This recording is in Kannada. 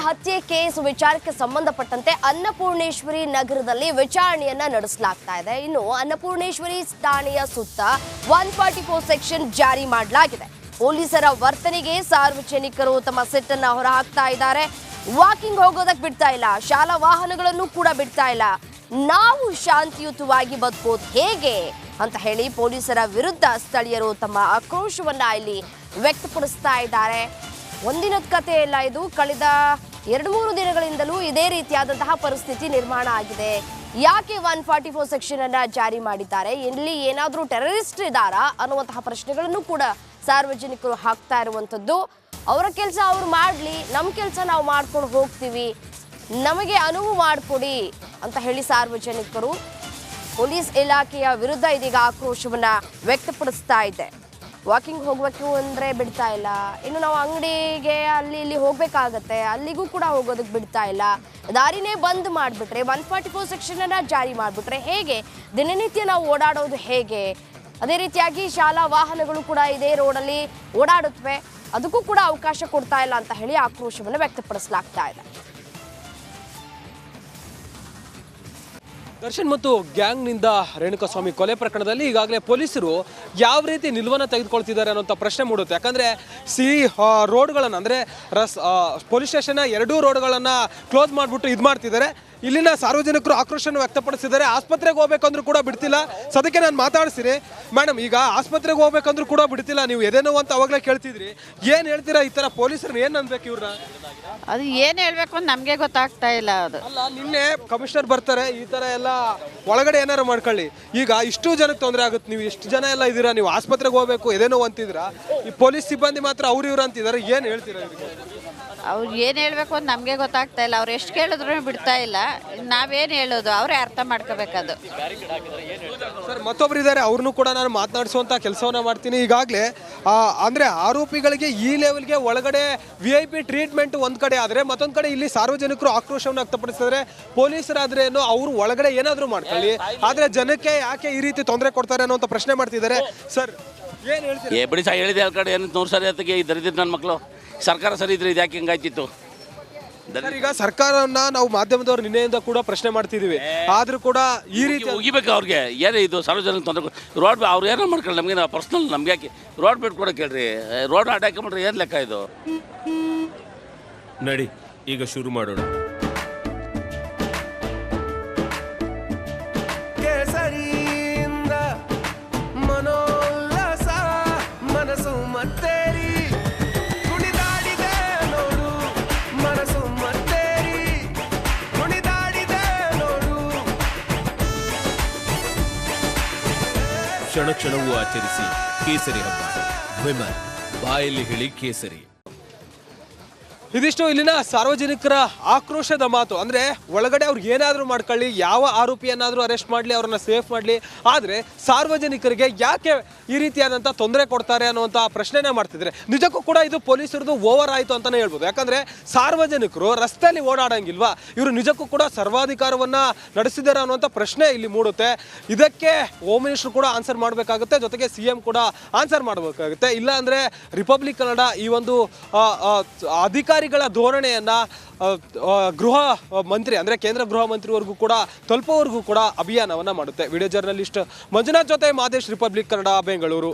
ಹತ್ಯೆ ಕೇಸ್ ವಿಚಾರಕ್ಕೆ ಸಂಬಂಧಪಟ್ಟಂತೆ ಅನ್ನಪೂರ್ಣೇಶ್ವರಿ ನಗರದಲ್ಲಿ ವಿಚಾರಣೆಯನ್ನ ನಡೆಸಲಾಗ್ತಾ ಇದೆ. ಇನ್ನು ಅನ್ನಪೂರ್ಣೇಶ್ವರಿ ಠಾಣೆಯ ಸುತ್ತ 144 ಸೆಕ್ಷನ್ ಜಾರಿ ಮಾಡಲಾಗಿದೆ. ಪೊಲೀಸರ ವರ್ತನೆಗೆ ಸಾರ್ವಜನಿಕರು ತಮ್ಮ ಸಿಟ್ಟನ್ನ ಹೊರಹಾಕ್ತಾ ಇದ್ದಾರೆ. ವಾಕಿಂಗ್ ಹೋಗೋದಕ್ಕೆ ಬಿಡ್ತಾ ಇಲ್ಲ, ಶಾಲಾ ವಾಹನಗಳನ್ನು ಕೂಡ ಬಿಡ್ತಾ ಇಲ್ಲ. ನಾವು ಶಾಂತಿಯುತವಾಗಿ ಬದುಕೋದು ಹೇಗೆ ಅಂತ ಹೇಳಿ ಪೊಲೀಸರ ವಿರುದ್ಧ ಸ್ಥಳೀಯರು ತಮ್ಮ ಆಕ್ರೋಶವನ್ನ ಇಲ್ಲಿ ವ್ಯಕ್ತಪಡಿಸ್ತಾ ಇದ್ದಾರೆ. ಒಂದಿನದ ಕಥೆ ಇಲ್ಲ ಇದು. ಕಳೆದ 2-3 ದಿನಗಳಿಂದಲೂ ಇದೇ ರೀತಿಯಾದಂತಹ ಪರಿಸ್ಥಿತಿ ನಿರ್ಮಾಣ ಆಗಿದೆ. ಯಾಕೆ 144 ಸೆಕ್ಷನ್ ಅನ್ನ ಜಾರಿ ಮಾಡಿದ್ದಾರೆ, ಇಲ್ಲಿ ಏನಾದರೂ ಟೆರರಿಸ್ಟ್ ಇದ್ದಾರಾ ಅನ್ನುವಂತಹ ಪ್ರಶ್ನೆಗಳನ್ನು ಕೂಡ ಸಾರ್ವಜನಿಕರು ಹಾಕ್ತಾ ಇರುವಂಥದ್ದು. ಅವರ ಕೆಲಸ ಅವ್ರು ಮಾಡಲಿ, ನಮ್ಮ ಕೆಲಸ ನಾವು ಮಾಡ್ಕೊಂಡು ಹೋಗ್ತೀವಿ, ನಮಗೆ ಅನುವು ಮಾಡಿಕೊಡಿ ಅಂತ ಹೇಳಿ ಸಾರ್ವಜನಿಕರು ಪೊಲೀಸ್ ಇಲಾಖೆಯ ವಿರುದ್ಧ ಇದೀಗ ಆಕ್ರೋಶವನ್ನ ವ್ಯಕ್ತಪಡಿಸ್ತಾ ಇದೆ. ವಾಕಿಂಗ್ ಹೋಗಬೇಕು ಅಂದರೆ ಬಿಡ್ತಾ ಇಲ್ಲ, ಇನ್ನು ನಾವು ಅಂಗಡಿಗೆ ಅಲ್ಲಿ ಇಲ್ಲಿ ಹೋಗಬೇಕಾಗತ್ತೆ, ಅಲ್ಲಿಗೂ ಕೂಡ ಹೋಗೋದಕ್ಕೆ ಬಿಡ್ತಾ ಇಲ್ಲ. ದಾರಿನೇ ಬಂದ್ ಮಾಡಿಬಿಟ್ರೆ 144 ಸೆಕ್ಷನನ್ನು ಜಾರಿ ಮಾಡಿಬಿಟ್ರೆ ಹೇಗೆ ದಿನನಿತ್ಯ ನಾವು ಓಡಾಡೋದು ಹೇಗೆ? ಅದೇ ರೀತಿಯಾಗಿ ಶಾಲಾ ವಾಹನಗಳು ಕೂಡ ಇದೇ ರೋಡಲ್ಲಿ ಓಡಾಡುತ್ತವೆ, ಅದಕ್ಕೂ ಕೂಡ ಅವಕಾಶ ಕೊಡ್ತಾ ಇಲ್ಲ ಅಂತ ಹೇಳಿ ಆಕ್ರೋಶವನ್ನು ವ್ಯಕ್ತಪಡಿಸಲಾಗ್ತಾ ಇದೆ. ದರ್ಶನ್ ಮತ್ತು ಗ್ಯಾಂಗ್ನಿಂದ ರೇಣುಕಾಸ್ವಾಮಿ ಕೊಲೆ ಪ್ರಕರಣದಲ್ಲಿ ಈಗಾಗಲೇ ಪೊಲೀಸರು ಯಾವ ರೀತಿ ನಿಲುವನ್ನು ತೆಗೆದುಕೊಳ್ತಿದ್ದಾರೆ ಅನ್ನೋಂಥ ಪ್ರಶ್ನೆ ಮೂಡುತ್ತೆ. ಯಾಕಂದರೆ ರೋಡ್ಗಳನ್ನು ಅಂದರೆ ಪೊಲೀಸ್ ಸ್ಟೇಷನ್ನ 2 ರೋಡ್ಗಳನ್ನು ಕ್ಲೋಸ್ ಮಾಡಿಬಿಟ್ಟು ಇದು ಮಾಡ್ತಿದ್ದಾರೆ. ಇಲ್ಲಿನ ಸಾರ್ವಜನಿಕರು ಆಕ್ರೋಶವನ್ನು ವ್ಯಕ್ತಪಡಿಸಿದ್ದಾರೆ. ಆಸ್ಪತ್ರೆಗೆ ಹೋಗ್ಬೇಕಂದ್ರೂ ಕೂಡ ಬಿಡ್ತಿಲ್ಲ. ಸದ್ಯಕ್ಕೆ ನಾನು ಮಾತಾಡಿಸ್ತೀನಿ ಮೇಡಮ್, ಈಗ ಆಸ್ಪತ್ರೆಗೆ ಹೋಗ್ಬೇಕಂದ್ರೂ ಕೂಡ ಬಿಡ್ತಿಲ್ಲ, ನೀವು ಎದೇನೋ ಅಂತ ಅವಾಗಲೇ ಕೇಳ್ತಿದ್ರಿ, ಏನು ಹೇಳ್ತೀರಾ ಈ ಥರ ಪೊಲೀಸರನ್ನ? ಏನು ಅನ್ಬೇಕು ಇವ್ರನ್ನ? ಅದು ಏನು ಹೇಳಬೇಕು ಅಂತ ನಮಗೆ ಗೊತ್ತಾಗ್ತಾ ಇಲ್ಲ. ಅದು ಅಲ್ಲ, ನಿನ್ನೆ ಕಮಿಷನರ್ ಬರ್ತಾರೆ, ಈ ಥರ ಎಲ್ಲ ಒಳಗಡೆ ಏನಾರು ಮಾಡ್ಕೊಳ್ಳಿ. ಈಗ ಇಷ್ಟು ಜನಕ್ಕೆ ತೊಂದರೆ ಆಗುತ್ತೆ, ನೀವು ಎಷ್ಟು ಜನ ಎಲ್ಲ ಇದ್ದೀರಾ, ನೀವು ಆಸ್ಪತ್ರೆಗೆ ಹೋಗ್ಬೇಕು ಎದೇನೋ ಅಂತಿದ್ದೀರಾ, ಈ ಪೊಲೀಸ್ ಸಿಬ್ಬಂದಿ ಮಾತ್ರ ಅವ್ರು ಇವ್ರು ಅಂತಿದ್ದಾರೆ, ಏನು ಹೇಳ್ತೀರಾ ಇವ್ರಿಗೆ? ಅವ್ರು ಏನು ಹೇಳಬೇಕು ಅಂತ ನಮಗೆ ಗೊತ್ತಾಗ್ತಾ ಇಲ್ಲ. ಅವ್ರು ಎಷ್ಟು ಕೇಳಿದ್ರು ಬಿಡ್ತಾ ಇಲ್ಲ. ನಾವೇನು ಹೇಳೋದು, ಅವರೇ ಅರ್ಥ ಮಾಡ್ಕೋಬೇಕದು. ಸರ್, ಮತ್ತೊಬ್ರು ಇದ್ದಾರೆ, ಅವ್ರನ್ನೂ ಕೂಡ ನಾನು ಮಾತನಾಡಿಸುವಂಥ ಕೆಲಸವನ್ನ ಮಾಡ್ತೀನಿ. ಈಗಾಗಲೇ ಅಂದರೆ ಆರೋಪಿಗಳಿಗೆ ಈ ಲೆವೆಲ್ಗೆ ಒಳಗಡೆ VIP ಟ್ರೀಟ್ಮೆಂಟ್ ಒಂದು ಕಡೆ ಆದರೆ, ಮತ್ತೊಂದು ಕಡೆ ಇಲ್ಲಿ ಸಾರ್ವಜನಿಕರು ಆಕ್ರೋಶವನ್ನು ವ್ಯಕ್ತಪಡಿಸಿದರೆ ಪೊಲೀಸರಾದ್ರೇನು ಅವರು ಒಳಗಡೆ ಏನಾದರೂ ಮಾಡ್ಕೊಳ್ಳಿ, ಆದರೆ ಜನಕ್ಕೆ ಯಾಕೆ ಈ ರೀತಿ ತೊಂದರೆ ಕೊಡ್ತಾರೆ ಅನ್ನೋಂಥ ಪ್ರಶ್ನೆ ಮಾಡ್ತಿದ್ದಾರೆ. ಸರ್, ಏನು ಹೇಳ್ತೀರಿ? ಬಿಡಿ ಸಹ ಹೇಳಿದೆ ಅಲ್ಲಿ ಕಡೆ ಏನು 100 ಸರಿ ಅದಕ್ಕೆ ದರಿದ್ರು ನನ್ನ ಮಕ್ಕಳು. ಸರ್ಕಾರ ಸರಿ ಇದ್ರೆ ಇದು ಯಾಕೆ ಹಿಂಗಾಯ್ತಿತ್ತು? ಈಗ ಸರ್ಕಾರವನ್ನ ನಾವು ಮಾಧ್ಯಮದವ್ರು ನಿನ್ನೆಯಿಂದ ಕೂಡ ಪ್ರಶ್ನೆ ಮಾಡ್ತಿದೀವಿ, ಆದ್ರೂ ಕೂಡ ಈ ರೀತಿ ಹೋಗಿಬೇಕು ಅವ್ರಿಗೆ. ಏನು ಇದು ಸಾರ್ವಜನಿಕ ತೊಂದರೆ? ರೋಡ್ ಅವ್ರು ಏನೋ ಮಾಡ್ಕೊಳ್ಳಿ, ನಮಗೆ ನಾವು ಪರ್ಸ್ನಲ್ ನಮ್ಗೆ ಯಾಕೆ ರೋಡ್ ಬಿಟ್ಕೊಡಕ್ಕೆ ಹೇಳ್ರಿ? ರೋಡ್ ಅಡ್ಡಾಕೊಂಡ್ರೆ ಏನು ಲೆಕ್ಕ ಇದು? ನಡಿ ಈಗ ಶುರು ಮಾಡೋಣ. ಮನೋಲ್ಲಾಸ ಮನಸ್ಸು ಮತ್ತೇರಿ ಕುಣಿದಾಡಿದೆ ನೋಡು, ಮನಸ್ಸು ಮತ್ತೇರಿ ಕುಣಿದಾಡಿದೆ ನೋಡು. ಕ್ಷಣ ಕ್ಷಣವೂ ಆಚರಿಸಿ ಕೇಸರಿ ಹಬ್ಬ. ವಿಮಲ್ ಬಾಯಲ್ಲಿ ಹೇಳಿ ಕೇಸರಿ. ಇದಿಷ್ಟು ಇಲ್ಲಿನ ಸಾರ್ವಜನಿಕರ ಆಕ್ರೋಶದ ಮಾತು. ಅಂದರೆ ಒಳಗಡೆ ಅವ್ರು ಏನಾದರೂ ಮಾಡ್ಕೊಳ್ಳಿ, ಯಾವ ಆರೋಪಿಯನ್ನಾದರೂ ಅರೆಸ್ಟ್ ಮಾಡಲಿ, ಅವ್ರನ್ನ ಸೇಫ್ ಮಾಡಲಿ, ಆದರೆ ಸಾರ್ವಜನಿಕರಿಗೆ ಯಾಕೆ ಈ ರೀತಿಯಾದಂಥ ತೊಂದರೆ ಕೊಡ್ತಾರೆ ಅನ್ನುವಂಥ ಪ್ರಶ್ನೆನೇ ಮಾಡ್ತಿದ್ದಾರೆ. ನಿಜಕ್ಕೂ ಕೂಡ ಇದು ಪೊಲೀಸರದು ಓವರ್ ಆಯಿತು ಅಂತಲೇ ಹೇಳ್ಬೋದು. ಯಾಕಂದರೆ ಸಾರ್ವಜನಿಕರು ರಸ್ತೆಯಲ್ಲಿ ಓಡಾಡಂಗಿಲ್ವಾ, ಇವರು ನಿಜಕ್ಕೂ ಕೂಡ ಸರ್ವಾಧಿಕಾರವನ್ನು ನಡೆಸಿದ್ದಾರೆ ಅನ್ನುವಂಥ ಪ್ರಶ್ನೆ ಇಲ್ಲಿ ಮೂಡುತ್ತೆ. ಇದಕ್ಕೆ ಹೋಮ್ ಮಿನಿಸ್ಟರ್ ಕೂಡ ಆನ್ಸರ್ ಮಾಡಬೇಕಾಗುತ್ತೆ, ಜೊತೆಗೆ CM ಕೂಡ ಆನ್ಸರ್ ಮಾಡಬೇಕಾಗುತ್ತೆ. ಇಲ್ಲ ಅಂದರೆ ರಿಪಬ್ಲಿಕ್ ಕನ್ನಡ ಈ ಒಂದು ಅಧಿಕಾರಿಗಳ ಧೋರಣೆಯನ್ನ ಗೃಹ ಮಂತ್ರಿ ಅಂದರೆ ಕೇಂದ್ರ ಗೃಹ ಮಂತ್ರಿವರೆಗೂ ಕೂಡ ತಲುಪೋವರೆಗೂ ಕೂಡ ಅಭಿಯಾನವನ್ನ ಮಾಡುತ್ತೆ. ವಿಡಿಯೋ ಜರ್ನಲಿಸ್ಟ್ ಮಂಜುನಾಥ್ ಜೊತೆ ಮಾದೇಶ್, ರಿಪಬ್ಲಿಕ್ ಕನ್ನಡ, ಬೆಂಗಳೂರು.